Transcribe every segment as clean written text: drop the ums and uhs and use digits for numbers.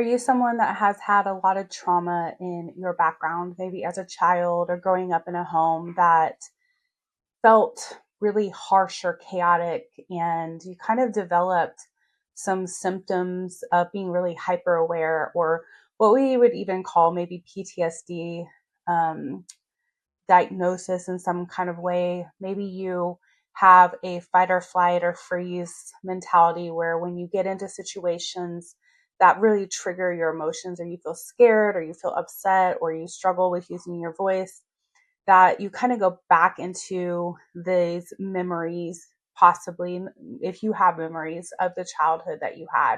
Are you someone that has had a lot of trauma in your background, maybe as a child or growing up in a home that felt really harsh or chaotic, and you kind of developed some symptoms of being really hyper aware, or what we would even call maybe PTSD um, diagnosis in some kind of way? Maybe you have a fight or flight or freeze mentality where when you get into situations that really trigger your emotions, or you feel scared, or you feel upset, or you struggle with using your voice, that you kind of go back into these memories, possibly if you have memories of the childhood that you had.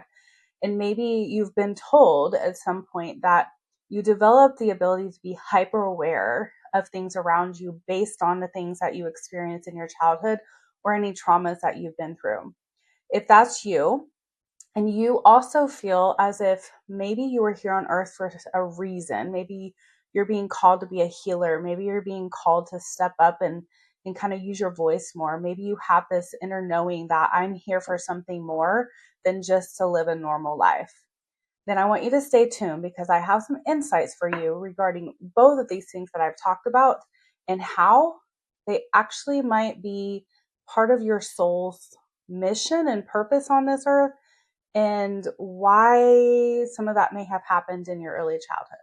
And maybe you've been told at some point that you develop the ability to be hyper aware of things around you based on the things that you experience in your childhood or any traumas that you've been through. If that's you, and you also feel as if maybe you were here on earth for a reason, maybe you're being called to be a healer, maybe you're being called to step up and kind of use your voice more. Maybe you have this inner knowing that I'm here for something more than just to live a normal life. Then I want you to stay tuned, because I have some insights for you regarding both of these things that I've talked about and how they actually might be part of your soul's mission and purpose on this earth, and why some of that may have happened in your early childhood.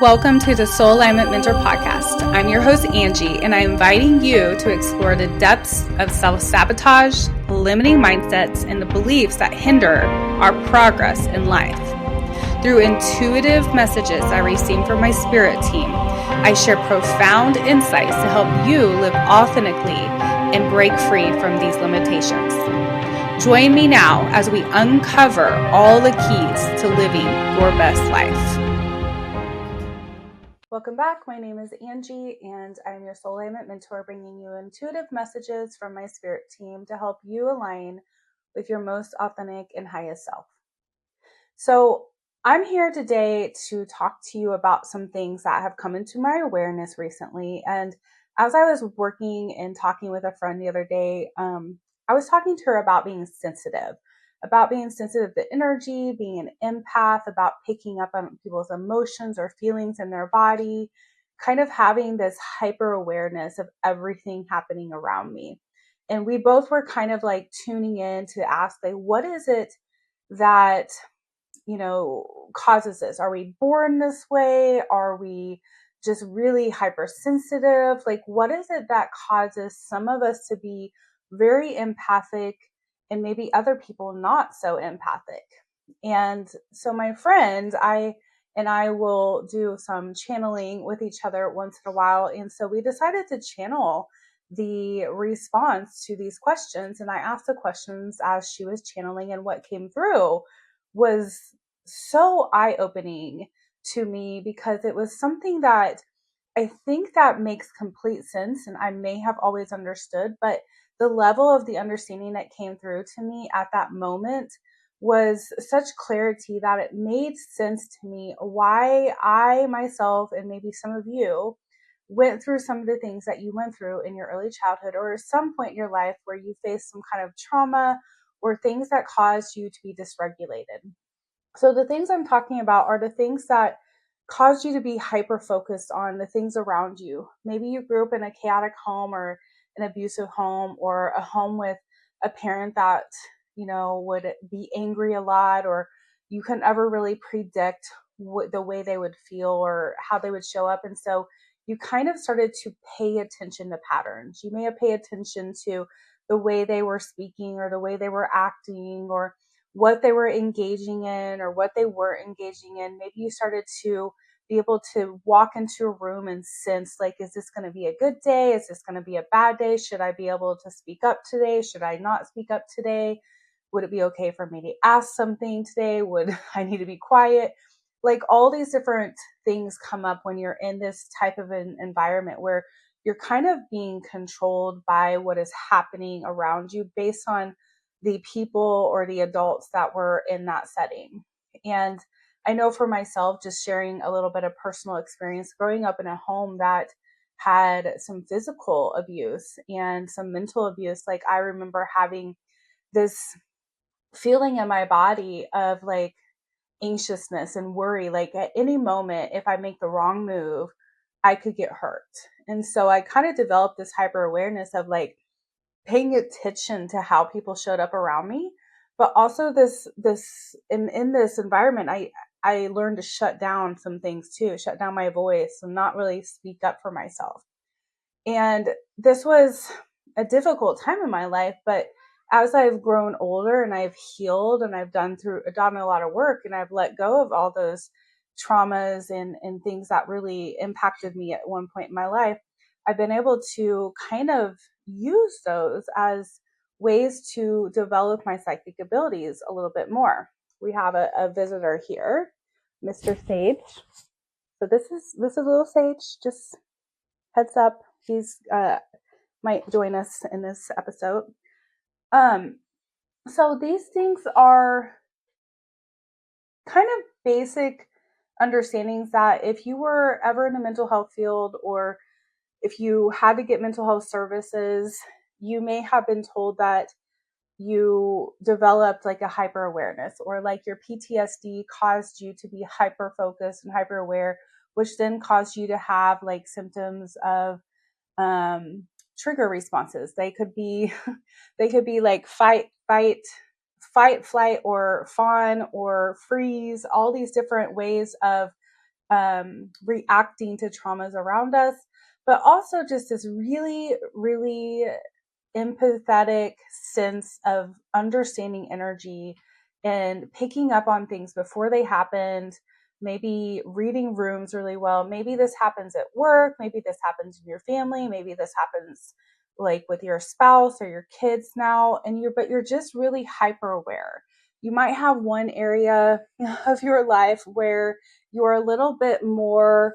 Welcome to the Soul Alignment Mentor Podcast. I'm your host, Angie, and I'm inviting you to explore the depths of self-sabotage, limiting mindsets, and the beliefs that hinder our progress in life. Through intuitive messages I receive from my spirit team, I share profound insights to help you live authentically and break free from these limitations. Join me now as we uncover all the keys to living your best life. Welcome back. My name is Angie, and I'm your Soul Alignment Mentor, bringing you intuitive messages from my spirit team to help you align with your most authentic and highest self. So I'm here today to talk to you about some things that have come into my awareness recently. And as I was working and talking with a friend the other day, I was talking to her about being sensitive to energy, being an empath, about picking up on people's emotions or feelings in their body, kind of having this hyper awareness of everything happening around me. And we both were kind of like tuning in to ask, like, what is it that causes this? Are we born this way? Are we just really hypersensitive? Like, what is it that causes some of us to be very empathic and maybe other people not so empathic? And so my friend, I will do some channeling with each other once in a while. And so we decided to channel the response to these questions. And I asked the questions as she was channeling, and what came through was so eye-opening to me, because it was something that I think that makes complete sense and I may have always understood, but the level of the understanding that came through to me at that moment was such clarity that it made sense to me why I myself, and maybe some of you, went through some of the things that you went through in your early childhood, or at some point in your life where you faced some kind of trauma or things that caused you to be dysregulated. So the things I'm talking about are the things that cause you to be hyper focused on the things around you. Maybe you grew up in a chaotic home, or an abusive home, or a home with a parent that, would be angry a lot, or you couldn't ever really predict the way they would feel or how they would show up. And so you kind of started to pay attention to patterns. You may have paid attention to the way they were speaking, or the way they were acting, or what they were engaging in or what they weren't engaging in. Maybe you started to be able to walk into a room and sense, like, is this going to be a good day? Is this going to be a bad day? Should I be able to speak up today? Should I not speak up today? Would it be okay for me to ask something today? Would I need to be quiet? Like, all these different things come up when you're in this type of an environment where you're kind of being controlled by what is happening around you based on the people or the adults that were in that setting. And I know for myself, just sharing a little bit of personal experience, growing up in a home that had some physical abuse and some mental abuse, like, I remember having this feeling in my body of, like, anxiousness and worry. Like at any moment, if I make the wrong move, I could get hurt. And so I kind of developed this hyper awareness of like paying attention to how people showed up around me, but also in this environment, I learned to shut down some things too, shut down my voice and not really speak up for myself. And this was a difficult time in my life, but as I've grown older and I've healed and I've done a lot of work and I've let go of all those traumas and things that really impacted me at one point in my life, I've been able to kind of use those as ways to develop my psychic abilities a little bit more. We have a visitor here, Mr. Sage. So this is little Sage. Just heads up, he's might join us in this episode. Um, so these things are kind of basic understandings that if you were ever in the mental health field or if you had to get mental health services, you may have been told that you developed like a hyper awareness or like your PTSD caused you to be hyper focused and hyper aware, which then caused you to have like symptoms of um, trigger responses. They could be they could be like flight, or fawn or freeze, all these different ways of reacting to traumas around us, but also just this really, really empathetic sense of understanding energy and picking up on things before they happened, maybe reading rooms really well. Maybe this happens at work, maybe this happens in your family, maybe this happens like with your spouse or your kids now, and you're just really hyper aware. You might have one area of your life where you're a little bit more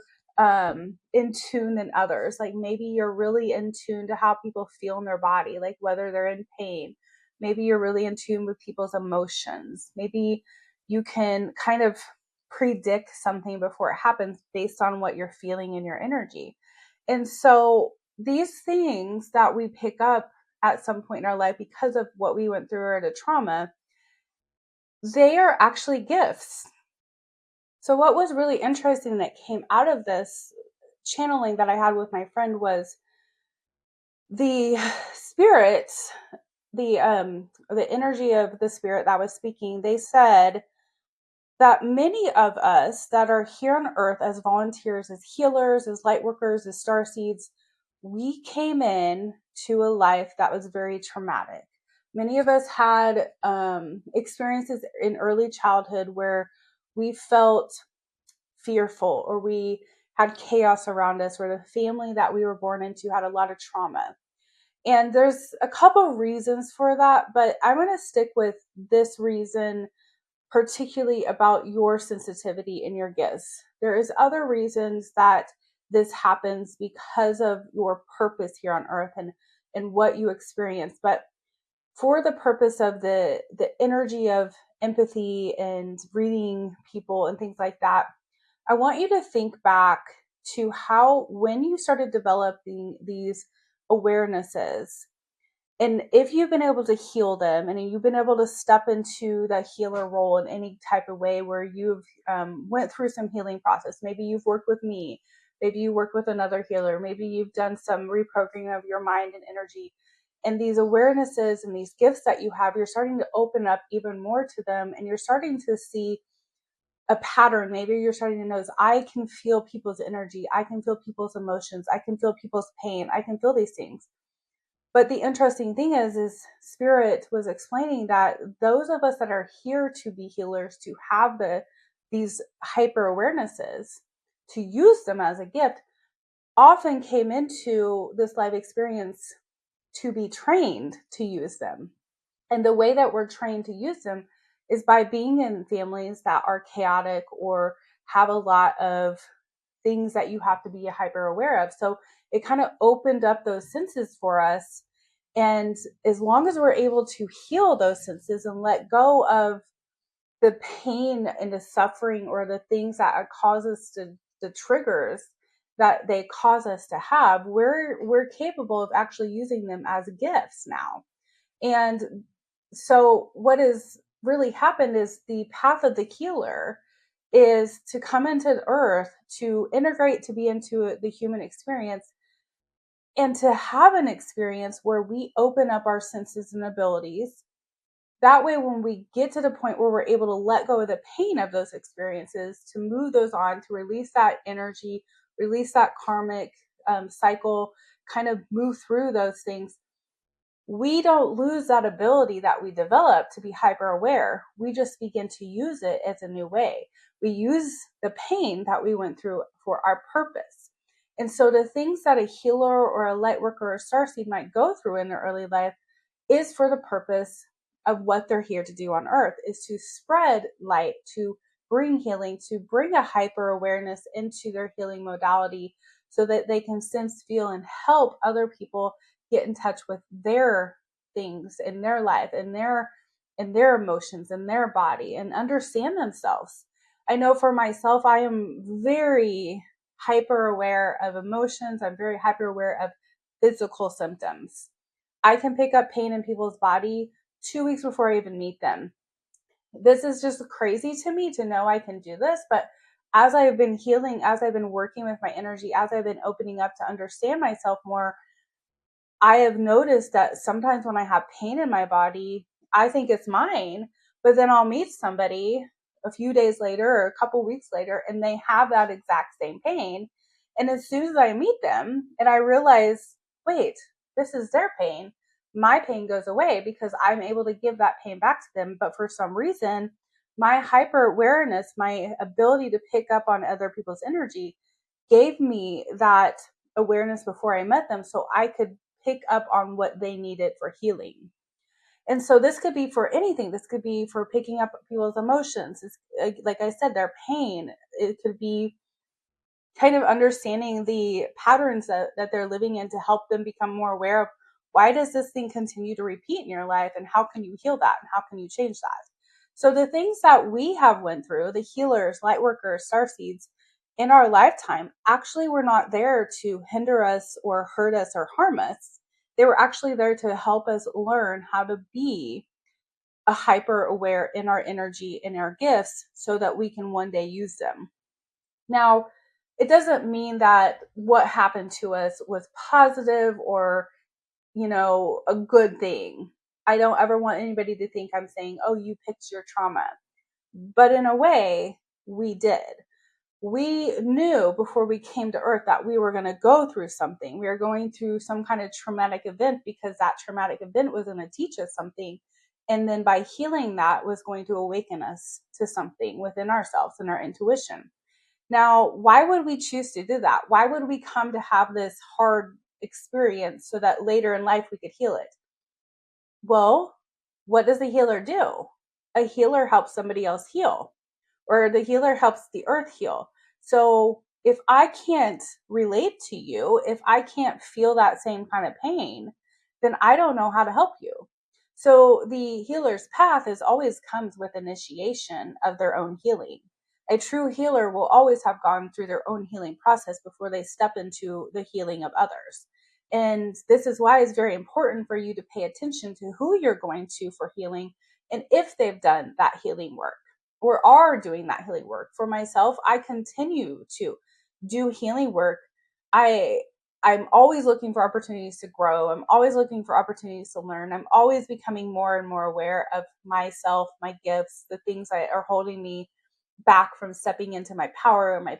in tune than others. Like maybe you're really in tune to how people feel in their body, like whether they're in pain. Maybe you're really in tune with people's emotions. Maybe you can kind of predict something before it happens based on what you're feeling in your energy. And so these things that we pick up at some point in our life because of what we went through at a trauma, they are actually gifts. So what was really interesting that came out of this channeling that I had with my friend was the spirits, the energy of the spirit that was speaking. They said that many of us that are here on earth as volunteers, as healers, as light workers, as star seeds, we came in to a life that was very traumatic. Many of us had experiences in early childhood where we felt fearful or we had chaos around us, or the family that we were born into had a lot of trauma. And there's a couple reasons for that, but I'm going to stick with this reason, particularly about your sensitivity and your gifts. There is other reasons that this happens because of your purpose here on earth and what you experience. But for the purpose of the energy of empathy and reading people and things like that, I want you to think back to how, when you started developing these awarenesses, and if you've been able to heal them and you've been able to step into that healer role in any type of way where you've went through some healing process, maybe you've worked with me, maybe you work with another healer, maybe you've done some reprogramming of your mind and energy, and these awarenesses and these gifts that you have, you're starting to open up even more to them, and you're starting to see a pattern. Maybe you're starting to notice, I can feel people's energy, I can feel people's emotions, I can feel people's pain, I can feel these things. But the interesting thing is Spirit was explaining that those of us that are here to be healers, to have these hyper awarenesses, to use them as a gift, often came into this life experience to be trained to use them. And the way that we're trained to use them is by being in families that are chaotic or have a lot of things that you have to be hyper aware of. So it kind of opened up those senses for us. And as long as we're able to heal those senses and let go of the pain and the suffering or the things that cause us to, the triggers that they cause us to have, we're capable of actually using them as gifts now. And so what is really happened is the path of the healer is to come into earth, to integrate, to be into the human experience, and to have an experience where we open up our senses and abilities. That way, when we get to the point where we're able to let go of the pain of those experiences, to move those on, to release that energy, release that karmic cycle, kind of move through those things, we don't lose that ability that we develop to be hyper aware. We just begin to use it as a new way. We use the pain that we went through for our purpose. And so the things that a healer or a light worker or starseed might go through in their early life is for the purpose of what they're here to do on earth, is to spread light, to bring healing, to bring a hyper awareness into their healing modality so that they can sense, feel, and help other people get in touch with their things in their life and their emotions and their body and understand themselves. I know for myself, I am very hyper aware of emotions. I'm very hyper aware of physical symptoms. I can pick up pain in people's body 2 weeks before I even meet them. This is just crazy to me to know I can do this, but as I've been healing, as I've been working with my energy, as I've been opening up to understand myself more, I have noticed that sometimes when I have pain in my body, I think it's mine, but then I'll meet somebody a few days later or a couple weeks later and they have that exact same pain. And as soon as I meet them and I realize, wait, this is their pain, my pain goes away because I'm able to give that pain back to them. But for some reason, my hyper awareness, my ability to pick up on other people's energy gave me that awareness before I met them so I could pick up on what they needed for healing. And so this could be for anything. This could be for picking up people's emotions. It's, like I said, their pain. It could be kind of understanding the patterns that they're living in to help them become more aware of why does this thing continue to repeat in your life and how can you heal that and how can you change that. So the things that we have went through, the healers, light workers, starseeds, in our lifetime actually were not there to hinder us or hurt us or harm us. They were actually there to help us learn how to be a hyper aware in our energy and our gifts so that we can one day use them. Now, it doesn't mean that what happened to us was positive or, a good thing. I don't ever want anybody to think I'm saying, oh, you picked your trauma. But in a way, we did. We knew before we came to earth that we were going to go through something. We were going through some kind of traumatic event because that traumatic event was going to teach us something. And then by healing that was going to awaken us to something within ourselves and our intuition. Now, why would we choose to do that? Why would we come to have this hard experience so that later in life we could heal it? Well, what does a healer do? A healer helps somebody else heal, or the healer helps the earth heal. So if I can't relate to you, if I can't feel that same kind of pain, then I don't know how to help you. So the healer's path is always comes with initiation of their own healing. A true healer will always have gone through their own healing process before they step into the healing of others. And this is why it's very important for you to pay attention to who you're going to for healing and if they've done that healing work or are doing that healing work. For myself, I continue to do healing work. I I'm always looking for opportunities to grow. I'm always looking for opportunities to learn. I'm always becoming more and more aware of myself, my gifts, the things that are holding me back from stepping into my power and my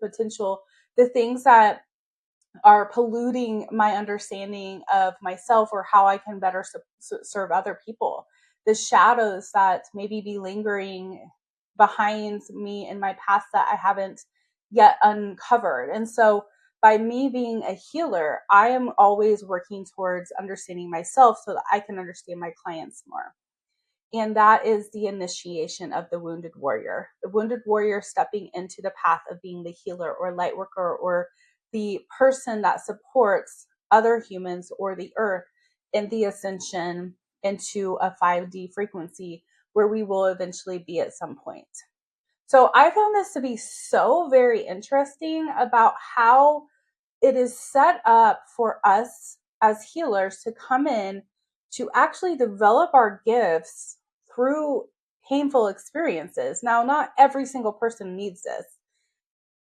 potential, the things that are polluting my understanding of myself or how I can better serve other people. The shadows that maybe be lingering behind me in my past that I haven't yet uncovered. And so by me being a healer, I am always working towards understanding myself so that I can understand my clients more. And that is the initiation of the wounded warrior. The wounded warrior stepping into the path of being the healer or light worker or the person that supports other humans or the earth in the ascension into a 5D frequency where we will eventually be at some point. So I found this to be so very interesting about how it is set up for us as healers to come in to actually develop our gifts through painful experiences. Now, not every single person needs this,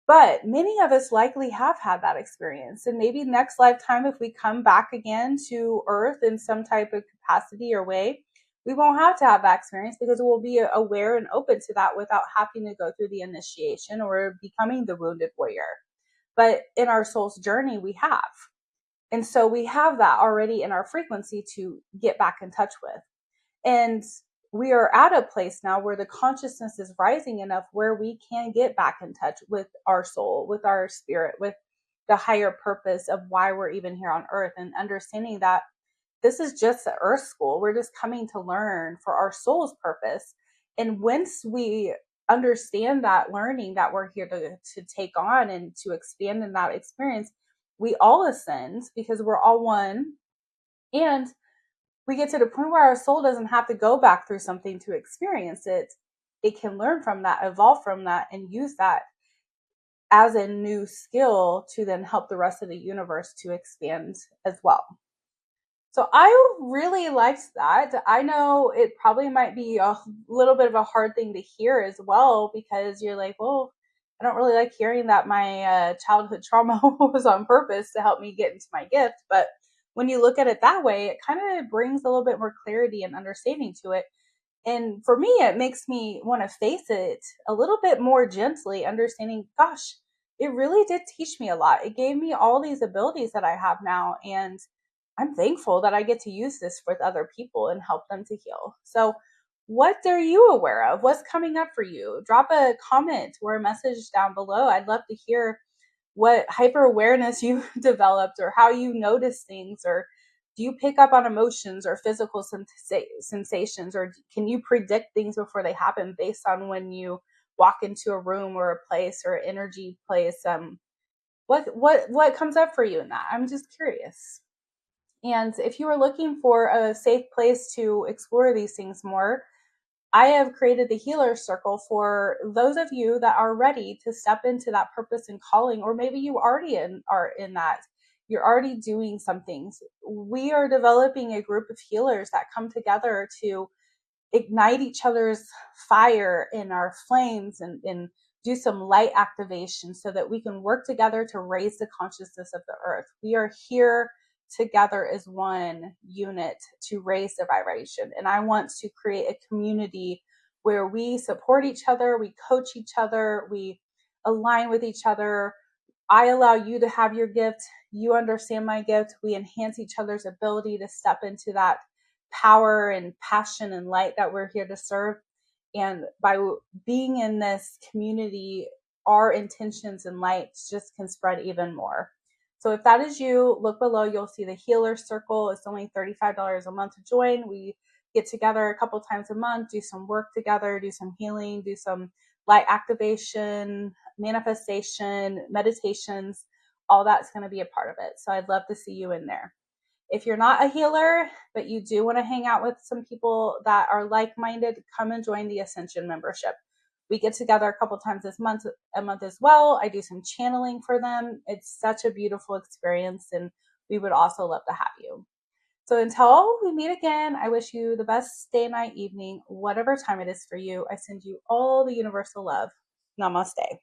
but many of us likely have had that experience. And maybe next lifetime, if we come back again to Earth in some type of capacity or way, we won't have to have that experience because we'll be aware and open to that without having to go through the initiation or becoming the wounded warrior. But in our soul's journey, we have. And so we have that already in our frequency to get back in touch with. And we are at a place now where the consciousness is rising enough where we can get back in touch with our soul, with our spirit, with the higher purpose of why we're even here on earth, and understanding that this is just the earth school. We're just coming to learn for our soul's purpose. And once we understand that learning that we're here to take on and to expand in that experience, we all ascend because we're all one. And we get to the point where our soul doesn't have to go back through something to experience it. It can learn from that, evolve from that, and use that as a new skill to then help the rest of the universe to expand as well. So I really liked that. I know it probably might be a little bit of a hard thing to hear as well, because you're like, well, I don't really like hearing that my childhood trauma was on purpose to help me get into my gift. But when you look at it that way, it kind of brings a little bit more clarity and understanding to it. And for me, it makes me want to face it a little bit more gently, understanding, gosh, it really did teach me a lot. It gave me all these abilities that I have now. And I'm thankful that I get to use this with other people and help them to heal. So, what are you aware of? What's coming up for you? Drop a comment or a message down below. I'd love to hear what hyper awareness you developed, or how you notice things, or do you pick up on emotions or physical sensations, or can you predict things before they happen based on when you walk into a room or a place or energy place? What comes up for you in that? I'm just curious. And if you are looking for a safe place to explore these things more, I have created the Healer Circle for those of you that are ready to step into that purpose and calling, or maybe you already are in that. You're already doing some things. We are developing a group of healers that come together to ignite each other's fire in our flames, and do some light activation so that we can work together to raise the consciousness of the earth. We are here together as one unit to raise the vibration. And I want to create a community where we support each other, we coach each other, we align with each other. I allow you to have your gift. You understand my gift. We enhance each other's ability to step into that power and passion and light that we're here to serve. And by being in this community, our intentions and lights just can spread even more. So if that is you, look below. You'll see the Healer Circle. It's only $35 a month to join. We get together a couple times a month, do some work together, do some healing, do some light activation, manifestation, meditations. All that's going to be a part of it. So I'd love to see you in there. If you're not a healer, but you do want to hang out with some people that are like-minded, come and join the Ascension membership. We get together a couple times a month as well. I do some channeling for them. It's such a beautiful experience, and we would also love to have you. So until we meet again, I wish you the best day, night, evening, whatever time it is for you. I send you all the universal love. Namaste.